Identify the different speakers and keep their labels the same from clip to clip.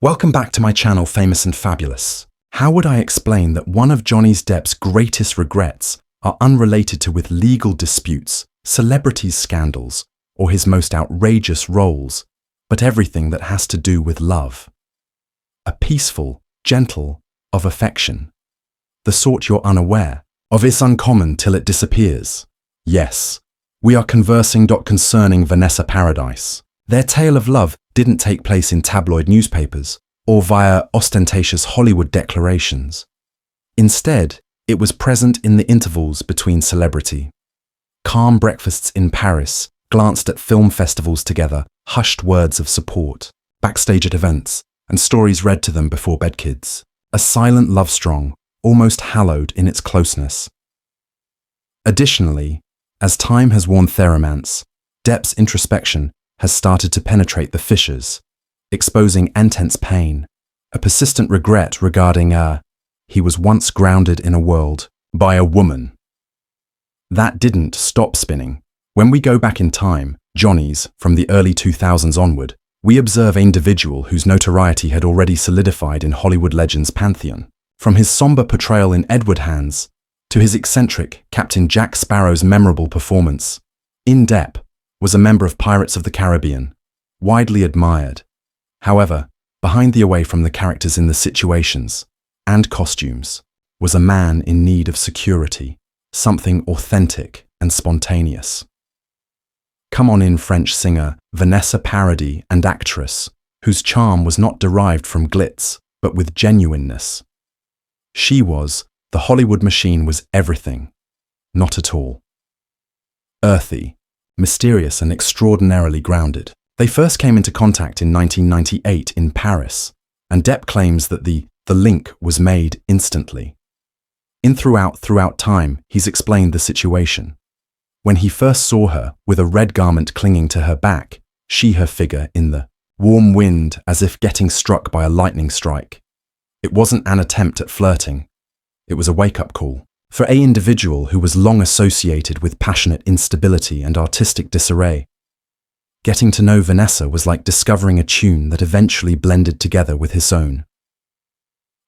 Speaker 1: Welcome back to my channel, Famous and Fabulous. How would I explain that one of Johnny Depp's greatest regrets are unrelated to with legal disputes, celebrities' scandals, or his most outrageous roles, but everything that has to do with love? A peaceful, gentle, of affection. The sort you're unaware of is uncommon till it disappears. Yes, we are conversing concerning Vanessa Paradis. Their tale of love didn't take place in tabloid newspapers or via ostentatious Hollywood declarations. Instead, it was present in the intervals between celebrity. Calm breakfasts in Paris, glanced at film festivals together, hushed words of support, backstage at events, and stories read to them before bedkids. A silent love strong, almost hallowed in its closeness. Additionally, as time has worn Theramance, Depp's introspection has started to penetrate the fissures, exposing intense pain, a persistent regret regarding he was once grounded in a world by a woman. That didn't stop spinning. When we go back in time, Johnny's, from the early 2000s onward, we observe an individual whose notoriety had already solidified in Hollywood legends' pantheon. From his somber portrayal in Edward Hands to his eccentric Captain Jack Sparrow's memorable performance, Depp was a member of Pirates of the Caribbean, widely admired. However, behind the away from the characters in the situations and costumes was a man in need of security, something authentic and spontaneous. Come on in French singer Vanessa Paradis and actress, whose charm was not derived from glitz, but with genuineness. She was, the Hollywood machine was everything. Not at all. Earthy, mysterious and extraordinarily grounded. They first came into contact in 1998 in Paris, and Depp claims that the link was made instantly. Throughout time, he's explained the situation. When he first saw her, with a red garment clinging to her back, her figure in the warm wind as if getting struck by a lightning strike. It wasn't an attempt at flirting. It was a wake-up call. For an individual who was long associated with passionate instability and artistic disarray, getting to know Vanessa was like discovering a tune that eventually blended together with his own.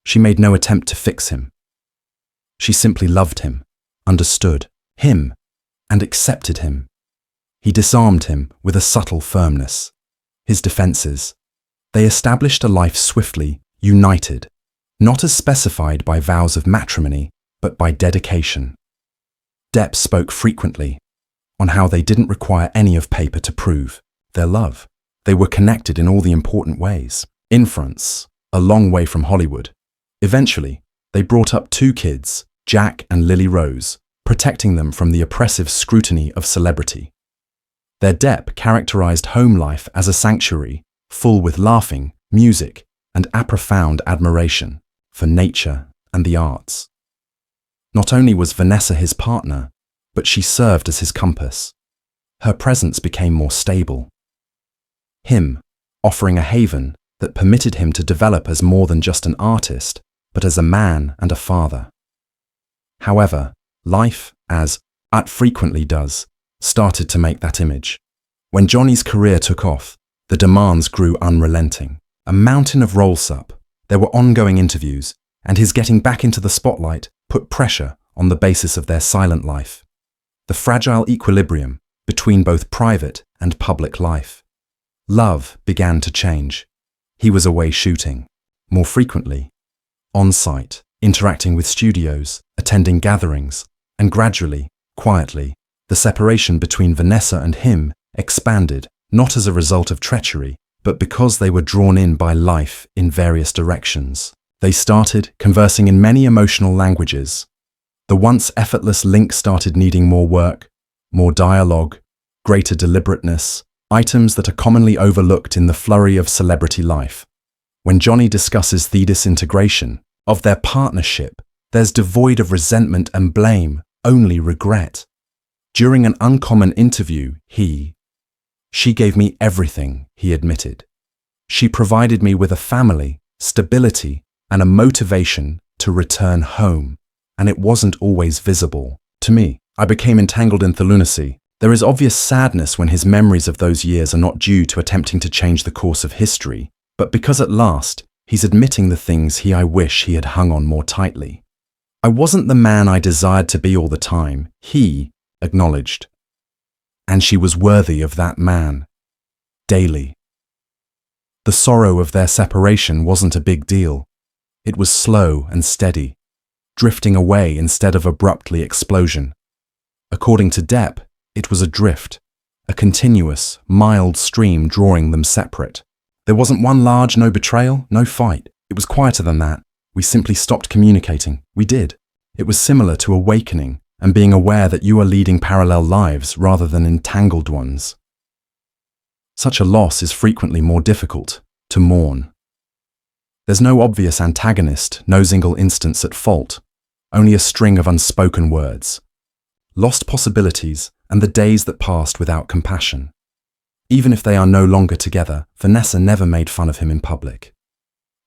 Speaker 1: She made no attempt to fix him. She simply loved him, understood him, and accepted him. He disarmed him with a subtle firmness. His defenses. They established a life swiftly, united, not as specified by vows of matrimony, but by dedication. Depp spoke frequently on how they didn't require any of paper to prove their love. They were connected in all the important ways. In France, a long way from Hollywood. Eventually, they brought up 2 kids, Jack and Lily Rose, protecting them from the oppressive scrutiny of celebrity. Their Depp characterized home life as a sanctuary, full with laughing, music, and a profound admiration for nature and the arts. Not only was Vanessa his partner, but she served as his compass. Her presence became more stable. Him, offering a haven that permitted him to develop as more than just an artist, but as a man and a father. However, life, as it frequently does, started to make that image. When Johnny's career took off, the demands grew unrelenting. A mountain of roles up. There were ongoing interviews, and his getting back into the spotlight put pressure on the basis of their silent life. The fragile equilibrium between both private and public life. Love began to change. He was away shooting, more frequently, on site, interacting with studios, attending gatherings, and gradually, quietly, the separation between Vanessa and him expanded, not as a result of treachery, but because they were drawn in by life in various directions. They started conversing in many emotional languages. The once effortless link started needing more work, more dialogue, greater deliberateness, items that are commonly overlooked in the flurry of celebrity life. When Johnny discusses the disintegration of their partnership, there's devoid of resentment and blame, only regret. During an uncommon interview, she gave me everything, he admitted. She provided me with a family, stability, and a motivation to return home, and it wasn't always visible. To me, I became entangled in the lunacy. There is obvious sadness when his memories of those years are not due to attempting to change the course of history, but because at last He's admitting the things I wish he had hung on more tightly. I wasn't the man I desired to be all the time, he acknowledged. And she was worthy of that man. Daily. The sorrow of their separation wasn't a big deal. It was slow and steady, drifting away instead of abruptly explosion. According to Depp, it was a drift, a continuous, mild stream drawing them separate. There wasn't one large no betrayal, no fight. It was quieter than that. We simply stopped communicating. We did. It was similar to awakening and being aware that you are leading parallel lives rather than entangled ones. Such a loss is frequently more difficult to mourn. There's no obvious antagonist, no single instance at fault, only a string of unspoken words, lost possibilities, and the days that passed without compassion. Even if they are no longer together, Vanessa never made fun of him in public.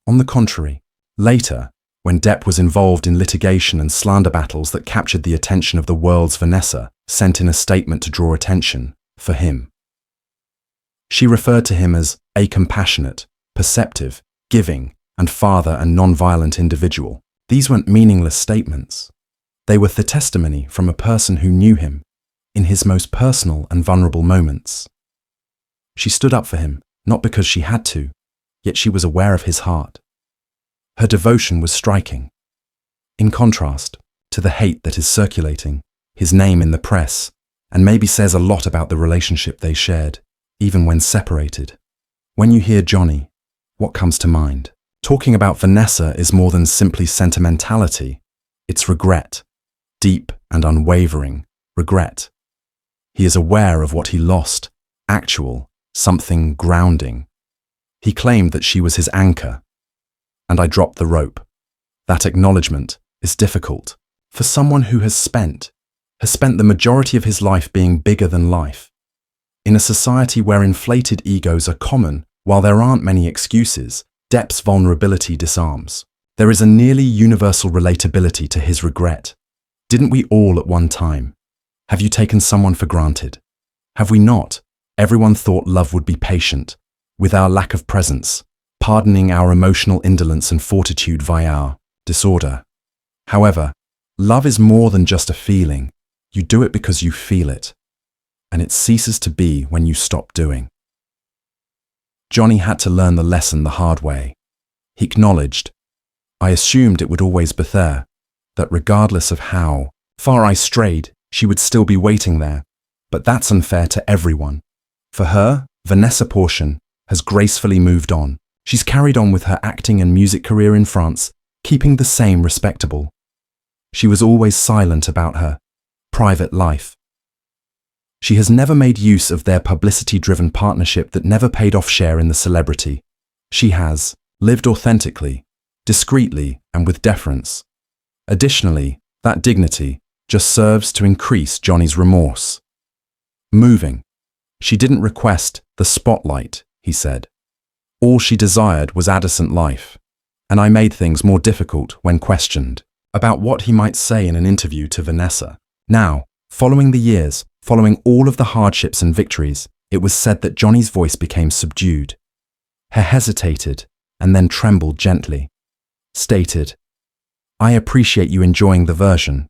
Speaker 1: On the contrary, later, when Depp was involved in litigation and slander battles that captured the attention of the world's Vanessa, sent in a statement to draw attention for him. She referred to him as a compassionate, perceptive, giving, and father and non-violent individual. These weren't meaningless statements. They were the testimony from a person who knew him in his most personal and vulnerable moments. She stood up for him, not because she had to, yet she was aware of his heart. Her devotion was striking. In contrast to the hate that is circulating, his name in the press, and maybe says a lot about the relationship they shared, even when separated. When you hear Johnny, what comes to mind? Talking about Vanessa is more than simply sentimentality. It's regret, deep and unwavering regret. He is aware of what he lost, actual, something grounding. He claimed that she was his anchor, and I dropped the rope. That acknowledgement is difficult for someone who has spent the majority of his life being bigger than life. In a society where inflated egos are common, while there aren't many excuses, Depp's vulnerability disarms. There is a nearly universal relatability to his regret. Didn't we all at one time? Have you taken someone for granted? Have we not? Everyone thought love would be patient, with our lack of presence, pardoning our emotional indolence and fortitude via our disorder. However, love is more than just a feeling. You do it because you feel it, and it ceases to be when you stop doing. Johnny had to learn the lesson the hard way. He acknowledged, I assumed it would always be there, that regardless of how far I strayed, she would still be waiting there. But that's unfair to everyone. For her, Vanessa Portion has gracefully moved on. She's carried on with her acting and music career in France, keeping the same respectable. She was always silent about her private life. She has never made use of their publicity-driven partnership that never paid off share in the celebrity. She has lived authentically, discreetly, and with deference. Additionally, that dignity just serves to increase Johnny's remorse. Moving. She didn't request the spotlight, he said. All she desired was adolescent life, and I made things more difficult when questioned about what he might say in an interview to Vanessa. Now, following the years, following all of the hardships and victories, it was said that Johnny's voice became subdued. He hesitated and then trembled gently. Stated, I appreciate you enjoying the version.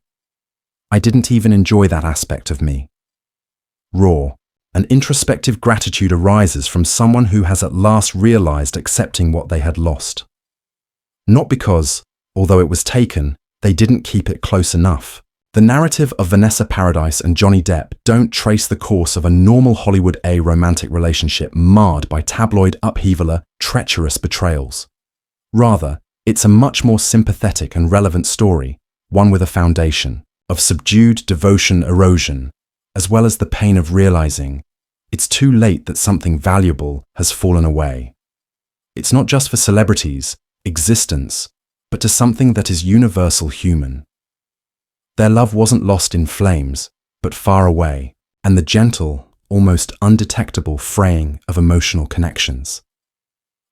Speaker 1: I didn't even enjoy that aspect of me. Raw, an introspective gratitude arises from someone who has at last realized accepting what they had lost. Not because, although it was taken, they didn't keep it close enough. The narrative of Vanessa Paradis and Johnny Depp don't trace the course of a normal Hollywood A romantic relationship marred by tabloid upheaval, treacherous betrayals. Rather, it's a much more sympathetic and relevant story, one with a foundation of subdued devotion erosion, as well as the pain of realizing it's too late that something valuable has fallen away. It's not just for celebrities' existence, but to something that is universal human. Their love wasn't lost in flames, but far away, and the gentle, almost undetectable fraying of emotional connections.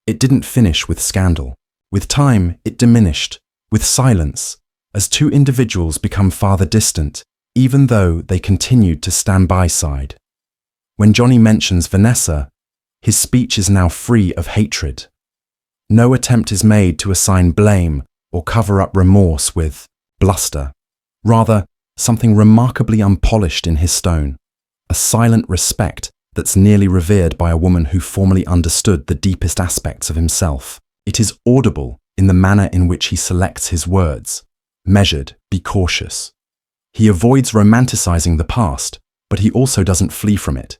Speaker 1: It didn't finish with scandal. With time, it diminished, with silence, as two individuals become farther distant, even though they continued to stand by side. When Johnny mentions Vanessa, his speech is now free of hatred. No attempt is made to assign blame or cover up remorse with bluster. Rather, something remarkably unpolished in his stone, a silent respect that's nearly revered by a woman who formerly understood the deepest aspects of himself. It is audible in the manner in which he selects his words. Measured, be cautious. He avoids romanticizing the past, but he also doesn't flee from it.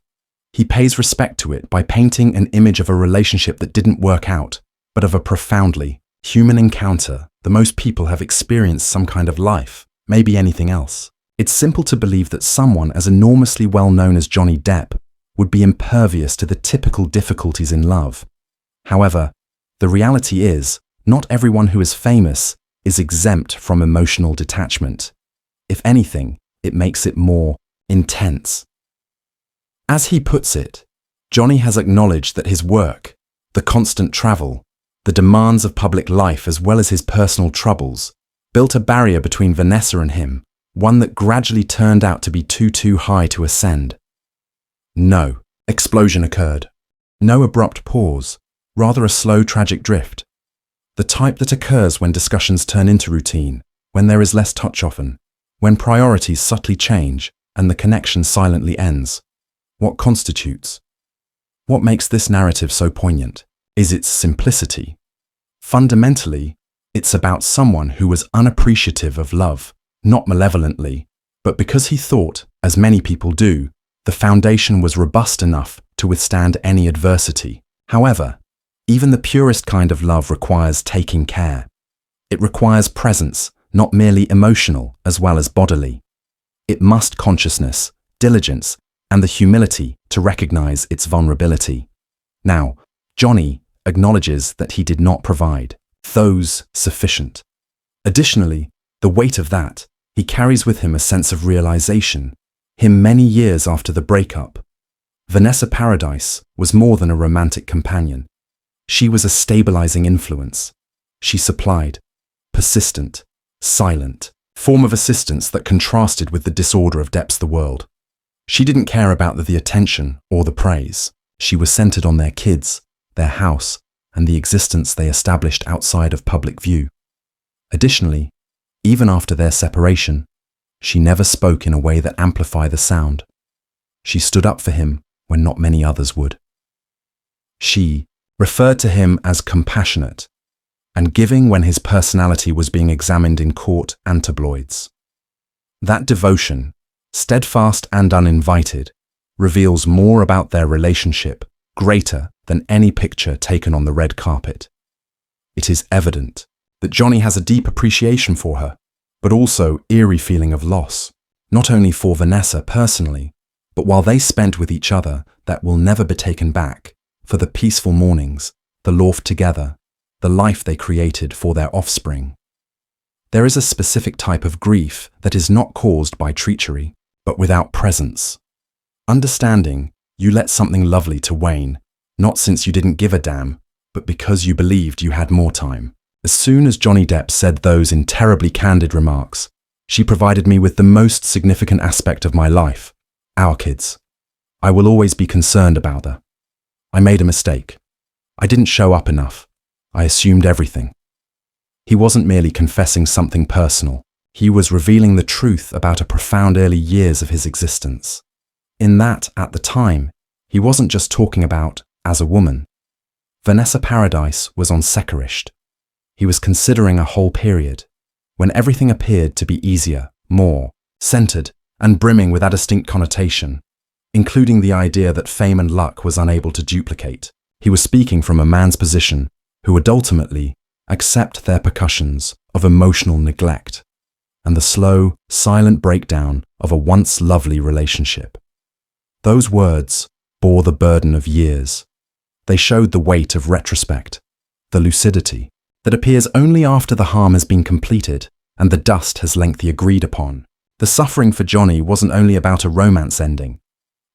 Speaker 1: He pays respect to it by painting an image of a relationship that didn't work out, but of a profoundly human encounter that most people have experienced some kind of life, maybe anything else. It's simple to believe that someone as enormously well known as Johnny Depp would be impervious to the typical difficulties in love. However, the reality is, not everyone who is famous is exempt from emotional detachment. If anything, it makes it more intense. As he puts it, Johnny has acknowledged that his work, the constant travel, the demands of public life as well as his personal troubles, built a barrier between Vanessa and him, one that gradually turned out to be too high to ascend. No explosion occurred. No abrupt pause, rather a slow tragic drift. The type that occurs when discussions turn into routine, when there is less touch often, when priorities subtly change and the connection silently ends. What constitutes? What makes this narrative so poignant is its simplicity. Fundamentally, it's about someone who was unappreciative of love, not malevolently, but because he thought, as many people do, the foundation was robust enough to withstand any adversity. However, even the purest kind of love requires taking care. It requires presence, not merely emotional as well as bodily. It must consciousness, diligence, and the humility to recognize its vulnerability. Now, Johnny acknowledges that he did not provide those sufficient. Additionally, the weight of that, he carries with him a sense of realization, him many years after the breakup. Vanessa Paradis was more than a romantic companion. She was a stabilizing influence. She supplied persistent, silent form of assistance that contrasted with the disorder of Depp's The World. She didn't care about the attention or the praise. She was centered on their kids, their house, and the existence they established outside of public view. Additionally, even after their separation, she never spoke in a way that amplified the sound. She stood up for him when not many others would. She referred to him as compassionate and giving when his personality was being examined in court and tabloids. That devotion, steadfast and uninvited, reveals more about their relationship, greater than any picture taken on the red carpet. It is evident that Johnny has a deep appreciation for her, but also eerie feeling of loss, not only for Vanessa personally, but while they spent with each other that will never be taken back, for the peaceful mornings, the laugh together, the life they created for their offspring. There is a specific type of grief that is not caused by treachery, but without presence. Understanding you let something lovely to wane, not since you didn't give a damn, but because you believed you had more time. As soon as Johnny Depp said those in terribly candid remarks, she provided me with the most significant aspect of my life, our kids. I will always be concerned about her. I made a mistake. I didn't show up enough. I assumed everything. He wasn't merely confessing something personal. He was revealing the truth about a profound early years of his existence. In that, at the time, he wasn't just talking about as a woman. Vanessa Paradis was on Sekarisht. He was considering a whole period, when everything appeared to be easier, more centered, and brimming with a distinct connotation, including the idea that fame and luck was unable to duplicate. He was speaking from a man's position who would ultimately accept their percussions of emotional neglect and the slow, silent breakdown of a once lovely relationship. Those words bore the burden of years. They showed the weight of retrospect, the lucidity that appears only after the harm has been completed and the dust has lengthily agreed upon. The suffering for Johnny wasn't only about a romance ending.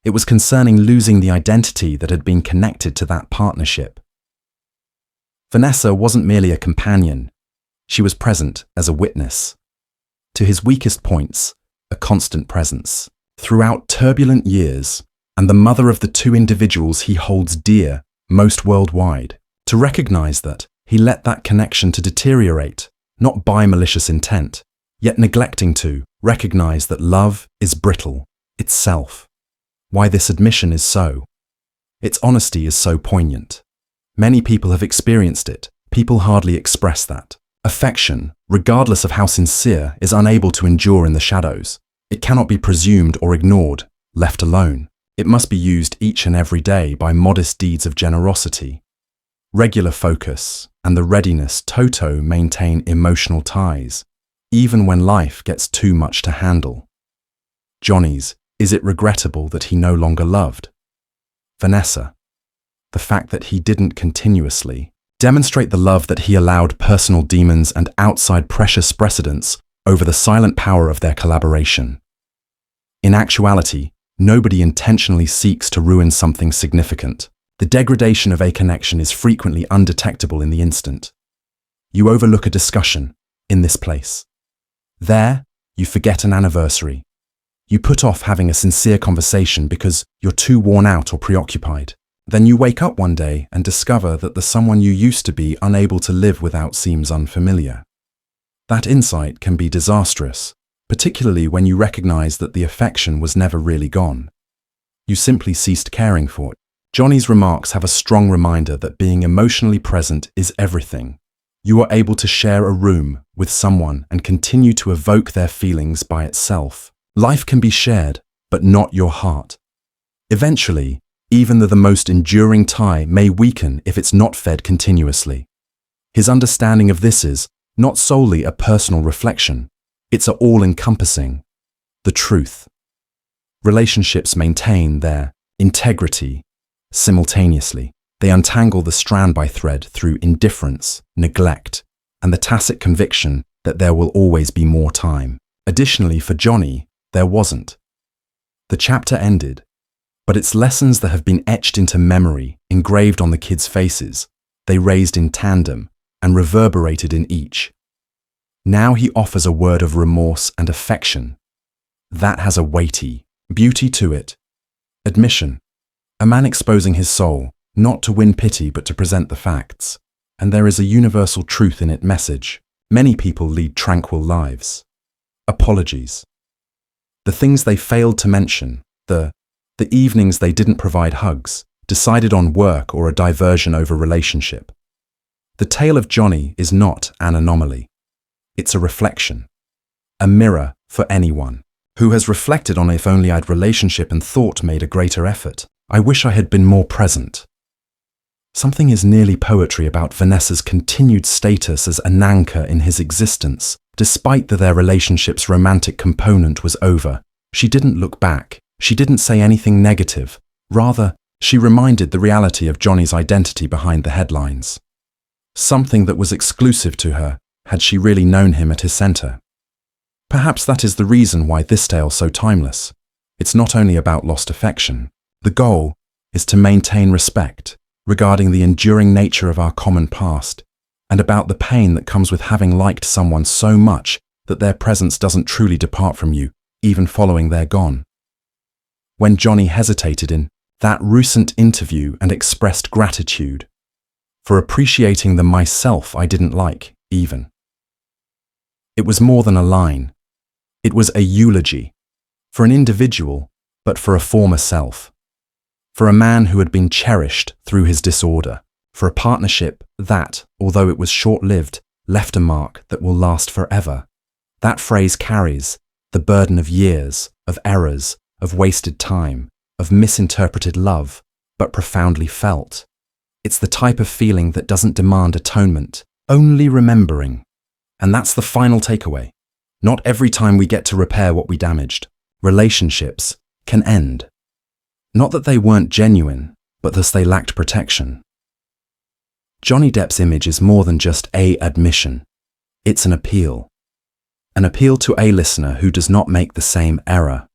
Speaker 1: It was concerning losing the identity that had been connected to that partnership. Vanessa wasn't merely a companion. She was present as a witness. To his weakest points, a constant presence. Throughout turbulent years, and the mother of the two individuals he holds dear most worldwide, to recognize that, He let that connection to deteriorate, not by malicious intent, yet neglecting to recognize that love is brittle itself. Why this admission is so. Its honesty is so poignant. Many people have experienced it. People hardly express that. Affection, regardless of how sincere, is unable to endure in the shadows. It cannot be presumed or ignored, left alone. It must be used each and every day by modest deeds of generosity. Regular focus and the readiness to maintain emotional ties, even when life gets too much to handle. Johnny's, is it regrettable that he no longer loved? Vanessa, the fact that he didn't continuously demonstrate the love that he allowed personal demons and outside precious precedents over the silent power of their collaboration. In actuality, nobody intentionally seeks to ruin something significant. The degradation of a connection is frequently undetectable in the instant. You overlook a discussion in this place. There, you forget an anniversary. You put off having a sincere conversation because you're too worn out or preoccupied. Then you wake up one day and discover that the someone you used to be unable to live without seems unfamiliar. That insight can be disastrous, particularly when you recognize that the affection was never really gone. You simply ceased caring for it. Johnny's remarks have a strong reminder that being emotionally present is everything. You are able to share a room with someone and continue to evoke their feelings by itself. Life can be shared, but not your heart. Eventually, even the most enduring tie may weaken if it's not fed continuously. His understanding of this is not solely a personal reflection, it's all-encompassing. The truth. Relationships maintain their integrity simultaneously. They untangle the strand by thread through indifference, neglect, and the tacit conviction that there will always be more time. Additionally, for Johnny, there wasn't. The chapter ended, but its lessons that have been etched into memory, engraved on the kids' faces, they raised in tandem and reverberated in each. Now he offers a word of remorse and affection. That has a weighty beauty to it. Admission. A man exposing his soul, not to win pity but to present the facts. And there is a universal truth in its message. Many people lead tranquil lives. Apologies. The things they failed to mention, the evenings they didn't provide hugs, decided on work or a diversion over relationship. The tale of Johnny is not an anomaly. It's a reflection. A mirror for anyone who has reflected on if only I'd relationship and thought made a greater effort. I wish I had been more present. Something is nearly poetry about Vanessa's continued status as an anchor in his existence. Despite that their relationship's romantic component was over, she didn't look back. She didn't say anything negative. Rather, she reminded the reality of Johnny's identity behind the headlines. Something that was exclusive to her, had she really known him at his center. Perhaps that is the reason why this tale's so timeless. It's not only about lost affection. The goal is to maintain respect regarding the enduring nature of our common past and about the pain that comes with having liked someone so much that their presence doesn't truly depart from you, even following they're gone. When Johnny hesitated in that recent interview and expressed gratitude for appreciating the myself I didn't like, even. It was more than a line. It was a eulogy for an individual, but for a former self. For a man who had been cherished through his disorder, for a partnership that, although it was short-lived, left a mark that will last forever. That phrase carries the burden of years, of errors, of wasted time, of misinterpreted love, but profoundly felt. It's the type of feeling that doesn't demand atonement, only remembering. And that's the final takeaway. Not every time we get to repair what we damaged. Relationships can end. Not that they weren't genuine, but that they lacked protection. Johnny Depp's image is more than just an admission. It's an appeal. An appeal to a listener who does not make the same error.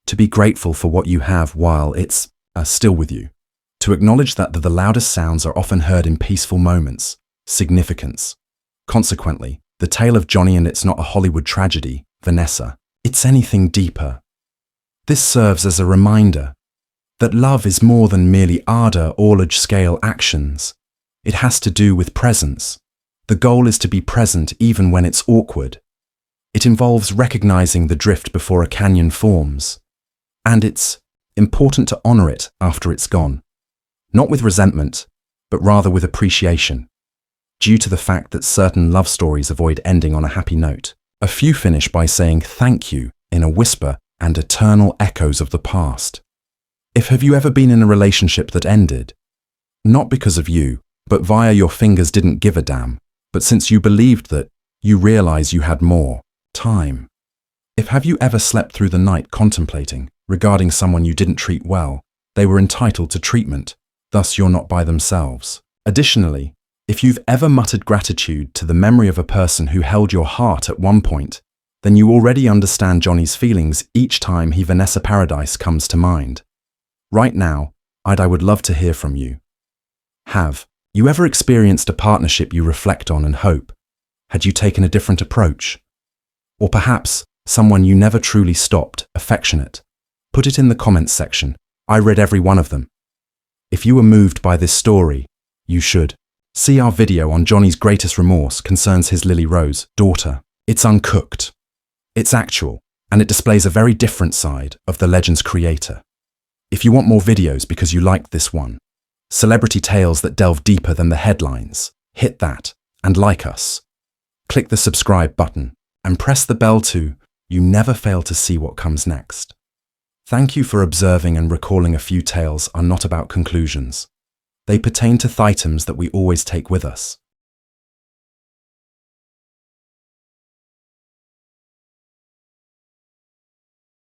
Speaker 1: To be grateful for what you have while it's still with you. To acknowledge that the loudest sounds are often heard in peaceful moments. Significance. Consequently, the tale of Johnny and it's not a Hollywood tragedy, Vanessa. It's anything deeper. This serves as a reminder that love is more than merely ardor or large-scale actions. It has to do with presence. The goal is to be present even when it's awkward. It involves recognizing the drift before a canyon forms. And it's important to honor it after it's gone. Not with resentment, but rather with appreciation. Due to the fact that certain love stories avoid ending on a happy note, a few finish by saying thank you in a whisper and eternal echoes of the past. Have you ever been in a relationship that ended? Not because of you, but via your fingers didn't give a damn, but since you believed that, you realize you had more time. Have you ever slept through the night contemplating, regarding someone you didn't treat well, they were entitled to treatment, thus you're not by themselves. Additionally, if you've ever muttered gratitude to the memory of a person who held your heart at one point, then you already understand Johnny's feelings each time Vanessa Paradis comes to mind. Right now, I would love to hear from you. Have you ever experienced a partnership you reflect on and hope? Had you taken a different approach? Or perhaps someone you never truly stopped affectionate? Put it in the comments section. I read every one of them. If you were moved by this story, you should see our video on Johnny's greatest remorse concerns his Lily Rose daughter. It's uncooked. It's actual, and it displays a very different side of the legend's creator. If you want more videos because you liked this one, celebrity tales that delve deeper than the headlines, hit that and like us. Click the subscribe button and press the bell too. You never fail to see what comes next. Thank you for observing and recalling. A few tales are not about conclusions. They pertain to items that we always take with us.